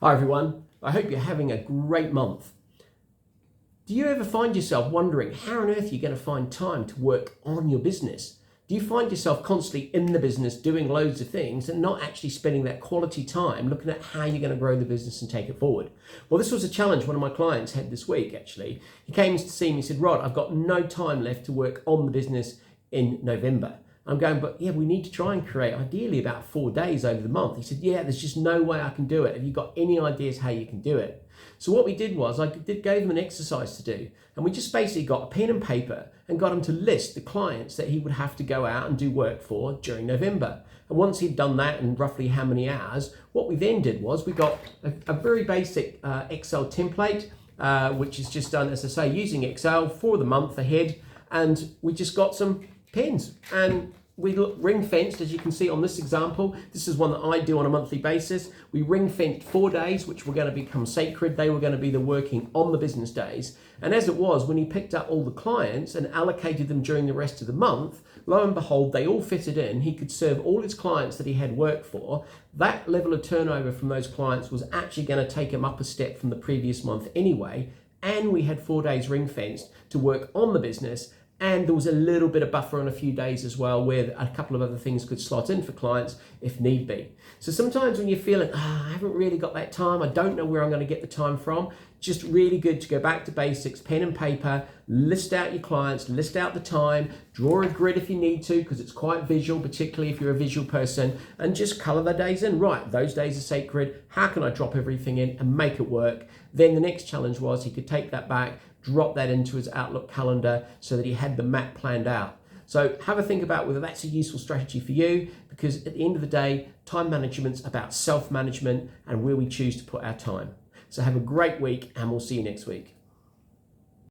Hi everyone, I hope you're having a great month. Do you ever find yourself wondering how on earth you're going to find time to work on your business? Do you find yourself constantly in the business doing loads of things and not actually spending that quality time looking at how you're going to grow the business and take it forward? Well, this was a challenge one of my clients had this week actually. He came to see me and said, Rod, I've got no time left to work on the business in November. I'm going, but yeah, we need to try and create ideally about 4 days over the month. He said, yeah, there's just no way I can do it. Have you got any ideas how you can do it? So what we did was gave him an exercise to do, and we just basically got a pen and paper and got him to list the clients that he would have to go out and do work for during November. And once he'd done that and roughly how many hours, what we then did was we got a very basic Excel template, which is just done, as I say, using Excel for the month ahead, and we just got some pens and we ring fenced, as you can see on this example. This is one that I do on a monthly basis. We ring fenced 4 days, which were going to become sacred. They were going to be the working on the business days. And as it was, when he picked up all the clients and allocated them during the rest of the month, lo and behold, they all fitted in. He could serve all his clients that he had work for. That level of turnover from those clients was actually going to take him up a step from the previous month anyway. And we had 4 days ring fenced to work on the business. And there was a little bit of buffer on a few days as well where a couple of other things could slot in for clients if need be. So sometimes when you're feeling, I haven't really got that time, I don't know where I'm going to get the time from, just really good to go back to basics, pen and paper, list out your clients, list out the time, draw a grid if you need to, because it's quite visual, particularly if you're a visual person, and just colour the days in. Right, those days are sacred. How can I drop everything in and make it work? Then the next challenge was he could take that back, drop that into his Outlook calendar so that he had the map planned out. So have a think about whether that's a useful strategy for you, because at the end of the day, time management's about self-management and where we choose to put our time. So have a great week and we'll see you next week.